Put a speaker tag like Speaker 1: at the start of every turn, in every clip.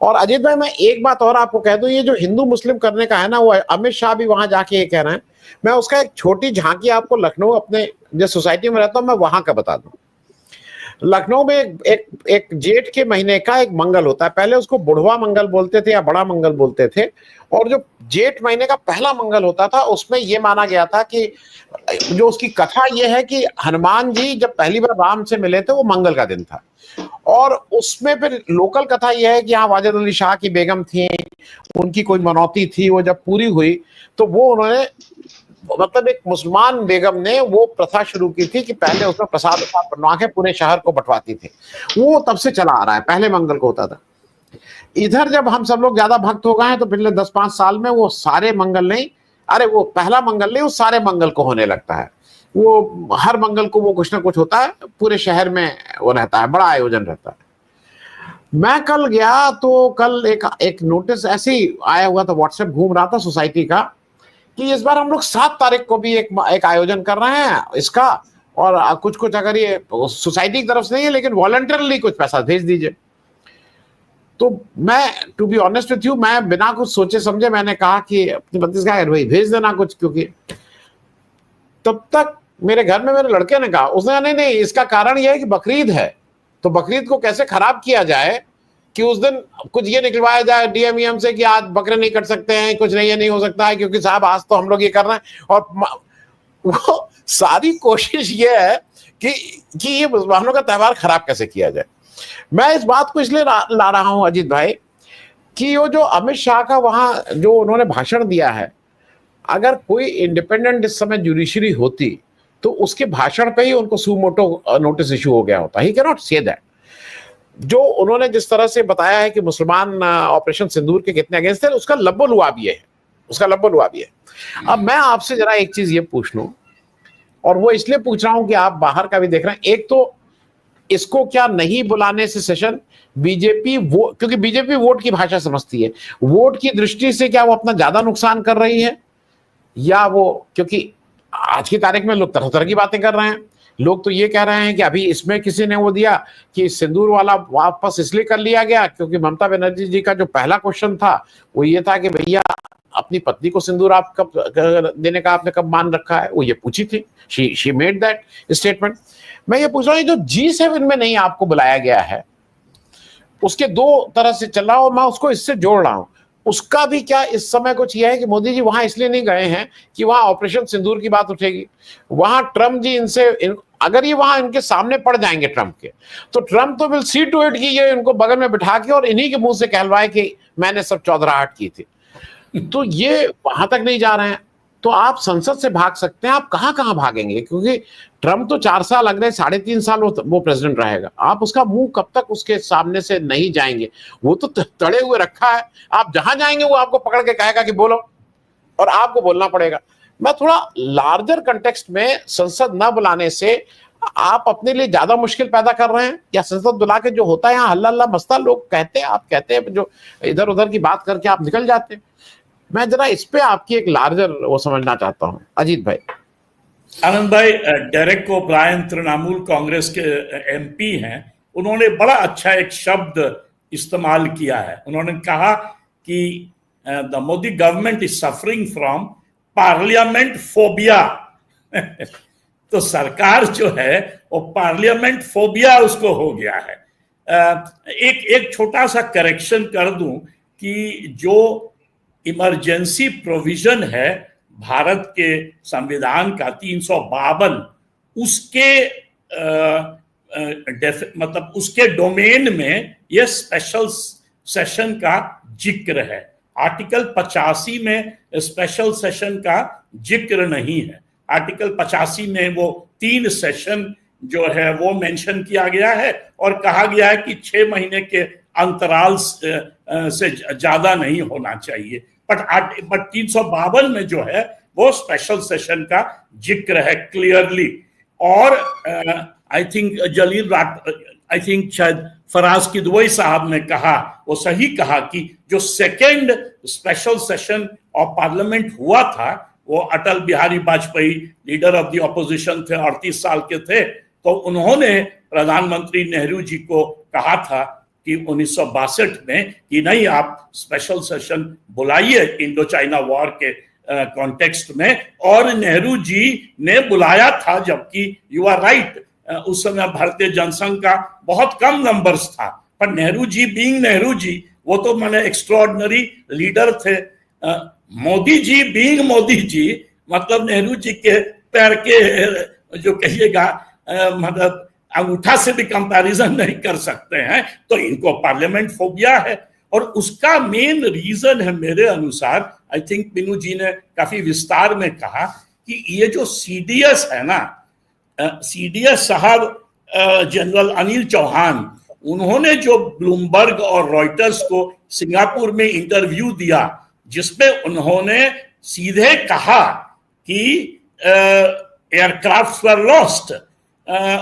Speaker 1: और अजीत भाई, मैं एक बात और आपको कह दूं, ये जो हिंदू मुस्लिम करने का है ना, वो अमित शाह भी वहां जाके ये कह रहे हैं। मैं उसका एक छोटी झांकी आपको लखनऊ, अपने जिस सोसाइटी में रहता हूं मैं वहां का बता दूं। लखनऊ में एक जेठ के महीने का एक मंगल होता है। पहले उसको बुढ़वा मंगल बोलते थे या बड़ा मंगल बोलते थे। और जो जेठ महीने का पहला मंगल होता था, उसमें यह माना गया था कि जो उसकी कथा यह है कि हनुमान जी जब पहली बार राम से मिले थे, वो मंगल का दिन था। और उसमें फिर लोकल कथा यह है कि यहाँ वाजिद अली शाह की बेगम थी, उनकी कोई मनौती थी, वो जब पूरी हुई तो वो उन्होंने, मतलब एक मुसलमान बेगम ने वो प्रथा शुरू की थी कि पहले उसमें प्रसाद बनवा के पूरे शहर को बंटवाती थी। वो तब से चला आ रहा है, पहले मंगल को होता था। इधर जब हम सब लोग ज्यादा भक्त हो गए हैं तो पिछले 10-5 साल में वो सारे मंगल नहीं, अरे वो पहला मंगल नहीं, वो सारे मंगल को होने लगता है। वो हर मंगल को वो कुछ ना कुछ होता है, पूरे शहर में वो रहता है, बड़ा आयोजन रहता है। मैं कल गया तो कल एक नोटिस ऐसे ही आया हुआ था, व्हाट्सएप घूम रहा था सोसाइटी का, कि इस बार हम लोग 7 तारीख को भी एक आयोजन कर रहे हैं इसका, और कुछ कुछ अगर ये सोसाइटी की तरफ से नहीं है लेकिन वॉलंटियरली कुछ पैसा भेज दीजिए। तो मैं, to be honest with you, मैं बिना कुछ सोचे समझे मैंने कहा कि अपनी बत्तीस का भाई भेज देना कुछ, क्योंकि तब तक मेरे घर में मेरे लड़के ने कहा, उसने कहा नहीं नहीं, इसका कारण यह है कि बकरीद है, तो बकरीद को कैसे खराब किया जाए कि उस दिन कुछ ये निकलवाया जाए डीएमईएम से कि आज बकरे नहीं कट सकते हैं, कुछ नहीं, ये नहीं हो सकता है क्योंकि साहब आज तो हम लोग ये कर रहे हैं। और वो सारी कोशिश ये है कि ये मुसलमानों का त्यौहार खराब कैसे किया जाए। मैं इस बात को इसलिए ला रहा हूं अजीत भाई कि वो जो अमित शाह का वहां जो उन्होंने भाषण दिया है, अगर कोई इंडिपेंडेंट इस समय जुडिशरी होती तो उसके भाषण पे ही उनको सुमोटो नोटिस इशू हो गया होता। He can not say that. जो उन्होंने जिस तरह से बताया है कि मुसलमान ऑपरेशन सिंदूर के कितने अगेंस्ट थे, उसका लब्बो-लुआब ये है, उसका लब्बो-लुआब ये है। अब मैं आपसे जरा एक चीज ये पूछ लूं, और वो इसलिए पूछ रहा हूं कि आप बाहर का भी देख रहे हैं। एक तो इसको क्या नहीं बुलाने से सेशन, बीजेपी वो, क्योंकि बीजेपी वोट की भाषा समझती है, वोट की दृष्टि से क्या वो अपना ज्यादा नुकसान कर रही है, या वो, क्योंकि आज की तारीख में लोग तरह तरह की बातें कर रहे हैं। लोग तो ये कह रहे हैं कि अभी इसमें किसी ने वो दिया कि सिंदूर वाला वापस इसलिए कर लिया गया क्योंकि ममता बनर्जी जी का जो पहला क्वेश्चन था वो ये था कि भैया अपनी पत्नी को सिंदूर आप कब देने का आपने कब मान रखा है, वो ये पूछी थी। She made that statement. मैं ये पूछ रहा हूँ, जो G7 में नहीं आपको बुलाया गया है, उसके 2 तरह से चल रहा हो, मैं उसको इससे जोड़ रहा हूं। उसका भी क्या इस समय कुछ यह है कि मोदी जी वहां इसलिए नहीं गए हैं कि वहां ऑपरेशन सिंदूर की बात उठेगी। वहां ट्रम्प जी अगर ये वहां इनके सामने पड़ जाएंगे ट्रम्प के, तो ट्रम्प तो विल सी टू इट कि ये इनको बगल में बिठा के और इन्हीं के मुंह से कहलवाए कि मैंने सब चौधराहट की थी। तो ये वहां तक नहीं जा रहे हैं, तो आप संसद से भाग सकते हैं, आप कहां कहां भागेंगे, क्योंकि ट्रम्प तो 4 साल अगले 3.5 साल वो प्रेसिडेंट रहेगा। आप उसका मुंह कब तक उसके सामने से नहीं जाएंगे, वो तो तड़े हुए रखा है। आप जहां जाएंगे वो आपको पकड़ के कहेगा कि बोलो, और आपको बोलना पड़ेगा। मैं थोड़ा लार्जर कंटेक्स्ट में संसद न बुलाने से आप अपने लिए ज्यादा मुश्किल पैदा कर रहे हैं, या संसद बुला के जो होता है यहाँ हल्ला हल्ला मस्ता, लोग कहते हैं, आप कहते हैं, जो इधर उधर की बात करके आप निकल जाते हैं। मैं जरा इस पे आपकी एक लार्जर वो समझना चाहता हूं अजीत भाई।
Speaker 2: आनंद भाई, डेरेक ओब्रायन तृणमूल कांग्रेस के एमपी हैं, उन्होंने बड़ा अच्छा एक शब्द इस्तेमाल किया है। उन्होंने कहा कि the Modi government is suffering from parliament phobia. तो सरकार जो है वो पार्लियामेंट फोबिया उसको हो गया है। एक छोटा सा करेक्शन कर दूं कि जो इमरजेंसी प्रोविजन है भारत के संविधान का 352, उसके मतलब उसके डोमेन में यह स्पेशल सेशन का जिक्र है। आर्टिकल 85 में स्पेशल सेशन का जिक्र नहीं है। आर्टिकल 85 में वो 3 सेशन जो है वो मेंशन किया गया है और कहा गया है कि 6 महीने के अंतराल से ज्यादा नहीं होना चाहिए। बट 352 में जो है वो स्पेशल सेशन का जिक्र है क्लियरली। और आई थिंक शायद फराज किदवई साहब ने कहा, वो सही कहा कि जो second special session of parliament हुआ था वो Atal Bihari Vajpayee leader of the opposition थे, 38 साल के थे, तो उन्होंने प्रधानमंत्री नेहरू जी को कहा था कि 1962 में कि नहीं आप स्पेशल सेशन बुलाइए इंडो चाइना वॉर के कॉन्टेक्स्ट में, और नेहरू जी ने बुलाया था, जबकि यू आर राइट उस समय भारतीय जनसंघ का बहुत कम नंबर्स था, पर नेहरू जी बीइंग नेहरू जी वो तो माने एक्स्ट्राऑर्डिनरी लीडर थे। मोदी जी बीइंग मोदी जी मतलब नेहरू जी के पैर के जो कहिएगा मतलब अंगूठा से भी कंपैरिजन नहीं कर सकते हैं, तो इनको पार्लियामेंट फोबिया है। और उसका मेन रीजन है मेरे अनुसार, आई थिंक मीनू जी ने काफी विस्तार में कहा कि ये जो सीडीएस है ना, सीडीएस साहब जनरल अनिल चौहान, उन्होंने जो ब्लूमबर्ग और रॉयटर्स को सिंगापुर में इंटरव्यू दिया, जिसमें उन्होंने सीधे कहा कि एयरक्राफ्ट वर लॉस्ट,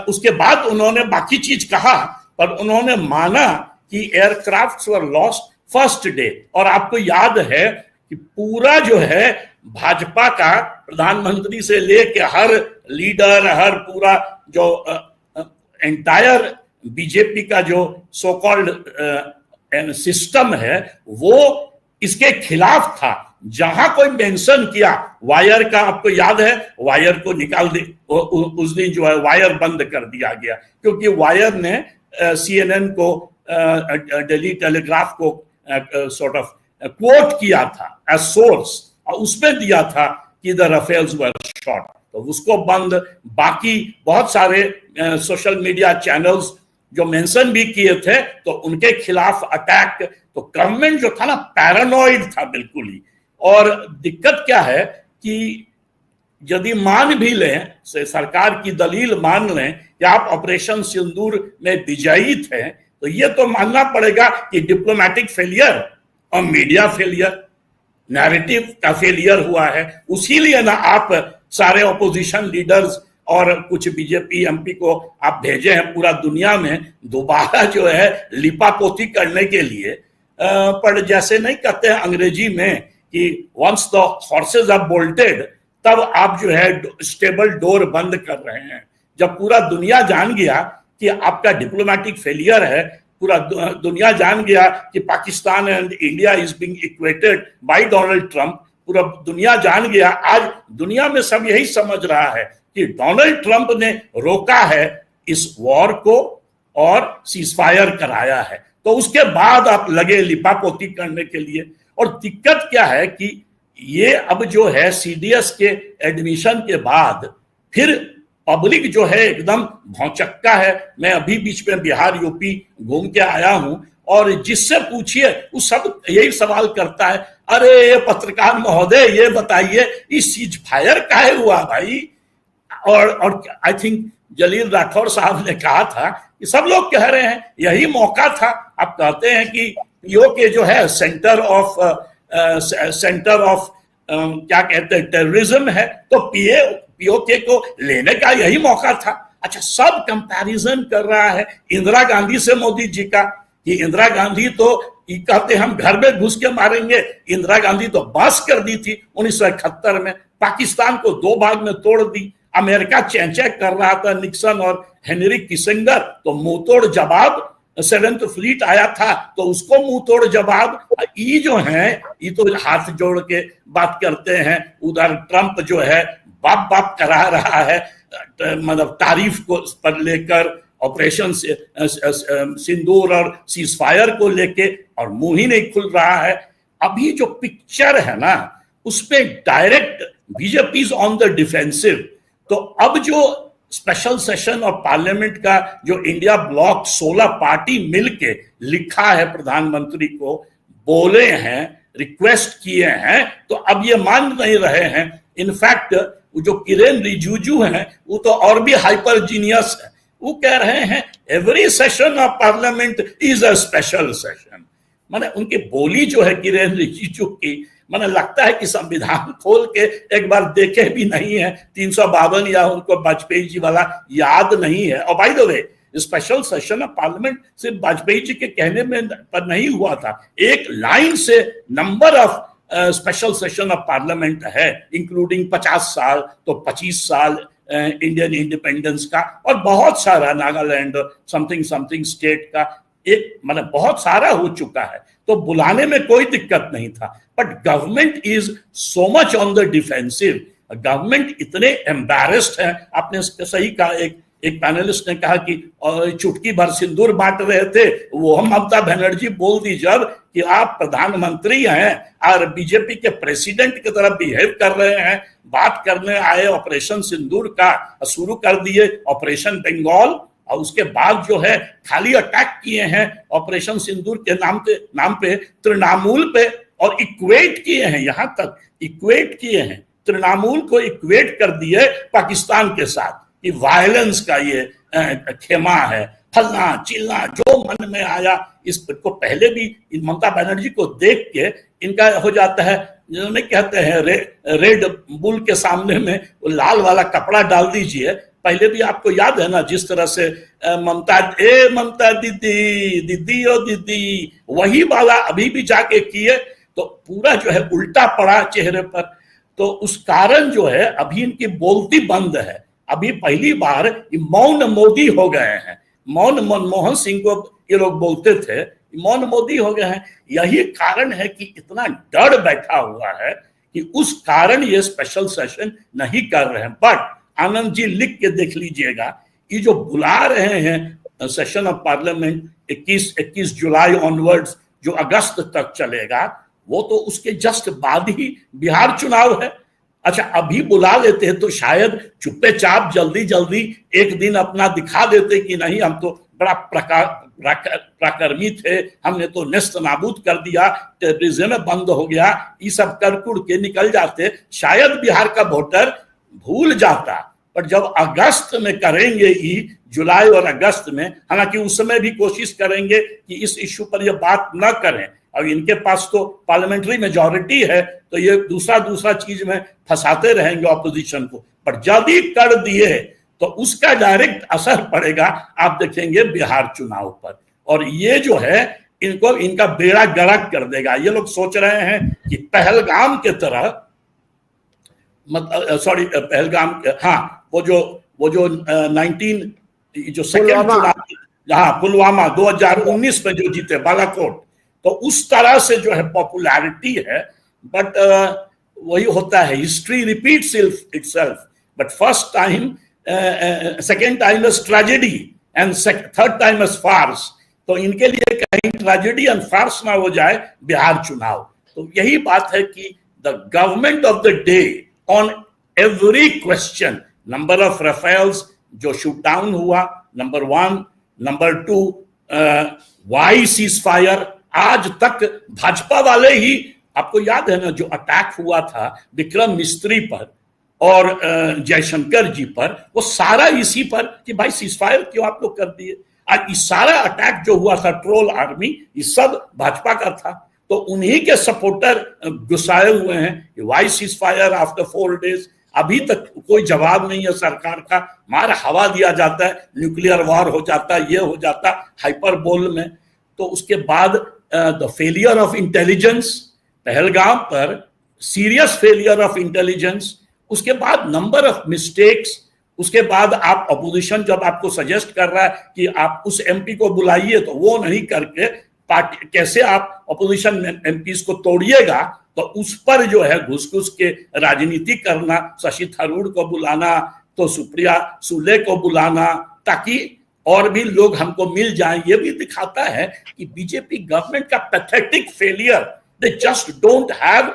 Speaker 2: उसके बाद उन्होंने बाकी चीज कहा, पर उन्होंने माना कि एयरक्राफ्ट वर लॉस्ट फर्स्ट डे। और आपको याद है कि पूरा जो है भाजपा का प्रधानमंत्री से लेके हर लीडर, हर पूरा जो एंटायर बीजेपी का जो सो कॉल्ड सिस्टम है वो इसके खिलाफ था। जहां कोई मेंशन किया वायर का, आपको याद है वायर को निकाल दे, उस दिन जो है वायर बंद कर दिया गया, क्योंकि वायर ने सीएनएन को दिल्ली टेलीग्राफ को सॉर्ट ऑफ क्वोट किया था एज सोर्स, और उसमें दिया था कि द राफेल्स वर शॉट, तो उसको बंद। बाकी बहुत सारे सोशल मीडिया चैनल्स जो मेंशन भी किए थे तो उनके खिलाफ अटैक, तो गवर्नमेंट जो था ना पैरानॉइड था बिल्कुल ही। और दिक्कत क्या है कि यदि मान भी लें, से सरकार की दलील मान लें कि आप ऑपरेशन सिंदूर में विजयी थे, तो ये तो मानना पड़ेगा कि डिप्लोमेटिक फेलियर और मीडिया फेलियर, नैरेटिव का फेलियर हुआ है। उसी लिए ना आप सारे ऑपोजिशन लीडर्स और कुछ बीजेपी एमपी को आप भेजे हैं पूरा दुनिया में दोबारा जो है लिपापोती करने के लिए। पर जैसे नहीं कहते हैं अंग्रेजी में कि once the horses are bolted, तब आप जो है स्टेबल डोर बंद कर रहे हैं। जब पूरा दुनिया जान गया कि आपका डिप्लोमेटिक फेलियर है, पूरा दुनिया जान गया कि Pakistan and India is being equated by Donald Trump, पूरा दुनिया जान गया। आज दुनिया में सब यही समझ रहा है कि डोनाल्ड ट्रंप ने रोका है इस वॉर को और सीजफायर कराया है, तो उसके बाद आप लगे लिपापोती करने के लिए। और दिक्कत क्या है कि ये अब जो है सीडीएस के एडमिशन के बाद फिर पब्लिक जो है एकदम भौचक्का है। मैं अभी बीच में बिहार यूपी घूम के आया हूं, और जिससे पूछिए वो सब यही सवाल करता है, अरे पत्रकार महोदय ये बताइए इस सीज फायर काहे हुआ भाई। और आई थिंक जलील राठौर साहब ने कहा था कि सब लोग कह रहे हैं यही मौका था। आप कहते हैं कि पीओ के जो है सेंटर ऑफ क्या कहते हैं टेररिज्म है, तो पीओके को लेने का यही मौका था। अच्छा, सब कंपैरिजन कर रहा है इंदिरा गांधी से मोदी जी का, कि इंदिरा गांधी तो कहते हम घर में घुस के मारेंगे, इंदिरा गांधी तो बस कर दी थी 1971 में, पाकिस्तान को 2 भाग में तोड़ दी। अमेरिका चैंचैक कर रहा था निक्सन और हेनरी किसिंगर, तो मुंह तोड़ जवाब 7th फ्लीट आया था तो उसको मुंह तोड़ जवाब। ये जो है ये तो हाथ जोड़ के बात करते हैं, उधर ट्रंप जो है बाप बाप करा रहा है, मतलब तारीफ को पर लेकर ऑपरेशन सिंदूर और सीजफायर को लेके, और मुंह ही नहीं खुल रहा है। अभी जो पिक्चर है ना उसमें direct BJP is on the defensive. तो अब जो स्पेशल सेशन और पार्लियामेंट का जो इंडिया ब्लॉक 16 पार्टी मिलके लिखा है प्रधानमंत्री को, बोले हैं, रिक्वेस्ट किए हैं, तो अब ये मान नहीं रहे हैं। इनफैक्ट जो किरेन रिजिजू हैं वो तो और भी हाइपर जीनियस है, वो कह रहे हैं every session of parliament is a special session. माने उनकी बोली जो है किरेन रिजिजू की, माने लगता है कि संविधान खोल के एक बार देखे भी नहीं है। 352 या उनको वाजपेयी जी वाला याद नहीं है। और by the way special session of parliament सिर्फ वाजपेयी जी के कहने में पर नहीं हुआ था, एक लाइन से number of special session of parliament है, इंक्लूडिंग 50 साल तो 25 साल इंडियन इंडिपेंडेंस का, और बहुत सारा नागालैंड समथिंग समथिंग स्टेट का। एक मतलब बहुत सारा हो चुका है, तो बुलाने में कोई दिक्कत नहीं था। But government is so much on the defensive, government इतने एम्बैरेस्ड है। आपने सही कहा, एक पैनलिस्ट ने कहा कि चुटकी भर सिंदूर बांट रहे थे, वो हम ममता बनर्जी बोल दी जब कि आप प्रधानमंत्री हैं और बीजेपी के प्रेसिडेंट की तरह बिहेव कर रहे हैं, बात करने आए ऑपरेशन सिंदूर का शुरू कर दिए, ऑपरेशन बंगाल, और उसके बाद जो है खाली अटैक किए हैं ऑपरेशन सिंदूर के नाम पे तृणमूल पे, और इक्वेट किए हैं, यहां तक इक्वेट किए हैं, तृणमूल को इक्वेट कर दिए पाकिस्तान के साथ कि वायलेंस का ये खेमा है, फलना चिलना जो मन में आया। इसको पहले भी ममता बनर्जी को देख के इनका हो जाता है, जिन्होंने कहते हैं रेड बुल के सामने में वो लाल वाला कपड़ा डाल दीजिए। पहले भी आपको याद है ना, जिस तरह से ममता दीदी दीदी ओ दीदी, वही वाला अभी भी जाके किए तो पूरा जो है उल्टा पड़ा चेहरे पर। तो उस कारण जो है अभी इनकी बोलती बंद है। अभी पहली बार मौन मोदी हो गए हैं। मौन मनमोहन सिंह को ये लोग बोलते थे, मौन मोदी हो गए हैं। यही कारण है कि इतना डर बैठा हुआ है कि उस कारण ये स्पेशल सेशन नहीं कर रहे हैं। बट आनंद जी लिख के देख लीजिएगा, ये जो बुला रहे हैं session of parliament 21 July onwards, जो अगस्त तक चलेगा, वो तो उसके जस्ट बाद ही बिहार चुनाव है। अच्छा, अभी बुला लेते हैं तो शायद चुप्पे चाप जल्दी जल्दी एक दिन अपना दिखा देते कि नहीं, हम तो बड़ा पराक्रमी थे, हमने तो नेस्त नाबूद कर दिया, टेररिज्म बंद हो गया, ये सब कर कुड़ के निकल जाते, शायद बिहार का वोटर भूल जाता। पर जब अगस्त में करेंगे, जुलाई और अगस्त में, हालांकि उस समय भी कोशिश करेंगे कि इस इश्यू पर ये बात न करें, और इनके पास तो पार्लियामेंट्री मेजॉरिटी है, तो ये दूसरा चीज में फंसाते रहेंगे ऑपोजिशन को। पर जब ही कर दिए तो उसका डायरेक्ट असर पड़ेगा, आप देखेंगे बिहार चुनाव पर, और ये जो है इनका बेड़ा गर्क कर देगा। ये लोग सोच रहे हैं कि पहलगाम के तरह, पहलगाम, हाँ, वो जो 19 जो सेकेंड चुनाव, पुलवामा 2019 में जो जीते बालाकोट, तो उस तरह से जो है पॉपुलैरिटी है। बट वही होता है, history repeats itself, but first time, second time is tragedy and third time is farce. तो इनके लिए कहीं ट्रेजेडी एंड फार्स ना हो जाए बिहार चुनाव। तो यही बात है कि the government of the day on every question, number of Rafales जो शूट डाउन हुआ, number 1, number 2, why ceasefire, आज तक भाजपा वाले ही, आपको याद है ना जो अटैक हुआ था विक्रम मिस्त्री पर और जयशंकर जी पर, वो सारा इसी पर कि भाई सीजफायर क्यों आप लोग कर दिए। आज इस सारा अटैक जो हुआ था ट्रोल आर्मी, ये सब भाजपा का था। तो उन्हीं के सपोर्टर गुस्साए हुए हैं, वाई सीजफायर आफ्टर 4 days। अभी तक कोई जवाब नहीं है सरकार का, मार हवा दिया जाता है, न्यूक्लियर वॉर हो जाता, ये हो जाता हाइपरबोल में। तो उसके बाद the failure of intelligence Pahalgam पर, सीरियस फेलियर ऑफ इंटेलिजेंस, उसके बाद नंबर ऑफ मिस्टेक्स, उसके बाद आप अपोजिशन जब आपको सजेस्ट कर रहा है कि आप उस एमपी को बुलाइए, तो वो नहीं करके पार्टी, कैसे आप अपोजिशन एमपीज को तोड़िएगा, तो उस पर जो है घुस घुस के राजनीति करना, शशि थरूर को बुलाना, तो सुप्रिया सुले को बुलाना, ताकि और भी लोग हमको मिल जाएं, ये भी दिखाता है कि बीजेपी गवर्नमेंट का pathetic failure. They just don't have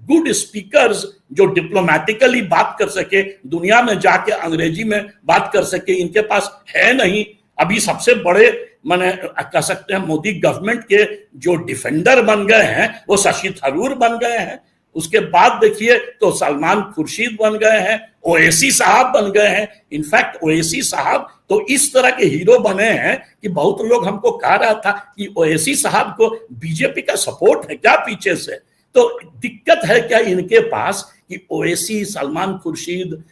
Speaker 2: good speakers जो डिप्लोमेटिकली बात कर सके, दुनिया में जाके अंग्रेजी में बात कर सके, इनके पास है नहीं। अभी सबसे बड़े माने कह सकते हैं मोदी गवर्नमेंट के जो डिफेंडर बन गए हैं वो शशि थरूर बन गए हैं। उसके बाद देखिए तो सलमान खुर्शीद बन गए हैं, ओवैसी साहब बन गए हैं। इनफैक्ट ओवैसी साहब तो इस तरह के हीरो बने हैं कि बहुत लोग हमको कह रहा था कि ओवैसी साहब को बीजेपी का सपोर्ट है क्या पीछे से। तो दिक्कत है क्या इनके पास कि ओवैसी, सलमान खुर्शीद,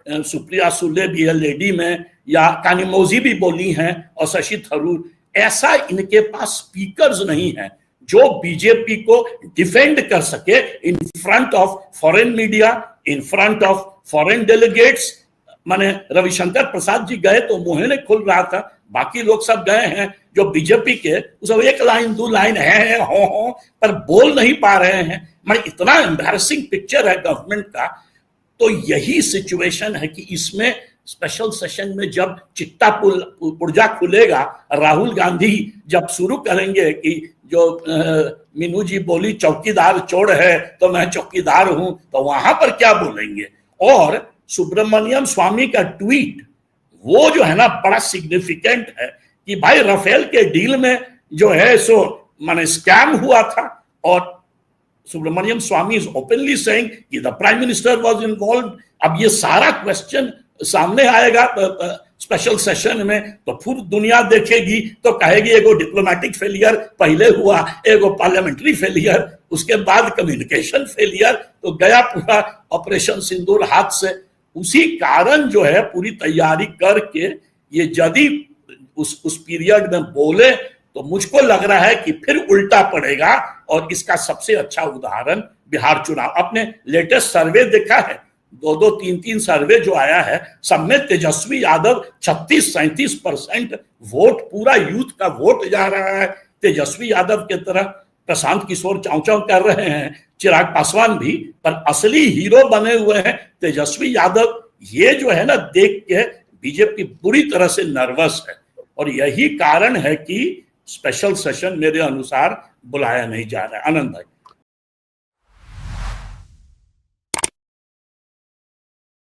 Speaker 2: सुप्रिया सुले भी है लेडी में, या कानिमोजी भी बोली हैं, और शशि थरूर, ऐसा इनके पास स्पीकर्स नहीं है जो बीजेपी को डिफेंड कर सके in front of foreign media, in front of foreign delegates, माने रविशंकर प्रसाद जी गए तो मुंह नहीं खुल रहा था, बाकी लोग सब गए हैं जो बीजेपी के, सब एक लाइन दो लाइन है हो पर बोल नहीं पा रहे हैं। मैं इतना एम्बैरेसिंग पिक्चर है गवर्नमेंट का। तो यही सिचुएशन है कि इसमें स्पेशल सेशन में जब चिट्टा पुर्जा खुलेगा, राहुल गांधी जब शुरू करेंगे कि जो मीनू जी बोली चौकीदार चोर है तो मैं चौकीदार हूं, तो वहां पर क्या बोलेंगे। और सुब्रमण्यम स्वामी का ट्वीट वो जो है ना बड़ा सिग्निफिकेंट है कि भाई राफेल के डील में जो है सो माने स्कैम हुआ था, और सुब्रमण्यम स्वामी इज ओपनली सेइंग कि the prime minister was involved. अब ये सारा क्वेश्चन सामने आएगा स्पेशल सेशन में, तो पूरी दुनिया देखेगी तो कहेगी एगो डिप्लोमेटिक फेलियर पहले हुआ, एगो पार्लियामेंट्री फेलियर, उसके बाद कम्युनिकेशन फेलियर, तो गया पूरा ऑपरेशन सिंदूर हाथ से। उसी कारण जो है पूरी तैयारी करके ये यदि उस पीरियड में बोले तो मुझको लग रहा है कि फिर उल्टा पड़ेगा। और इसका सबसे अच्छा उदाहरण बिहार चुनाव, अपने लेटेस्ट सर्वे देखा है, 2-2, 3-3 सर्वे जो आया है, सब में तेजस्वी यादव 36-37% वोट, पूरा यूथ का वोट जा रहा है तेजस्वी यादव के तरफ। प्रशांत किशोर चाव चाव कर रहे हैं, चिराग पासवान भी, पर असली हीरो बने हुए हैं तेजस्वी यादव। ये जो है ना देख के बीजेपी पूरी तरह से नर्वस है, और यही कारण है कि स्पेशल सेशन मेरे अनुसार बुलाया नहीं जा रहा है। आनंद भाई।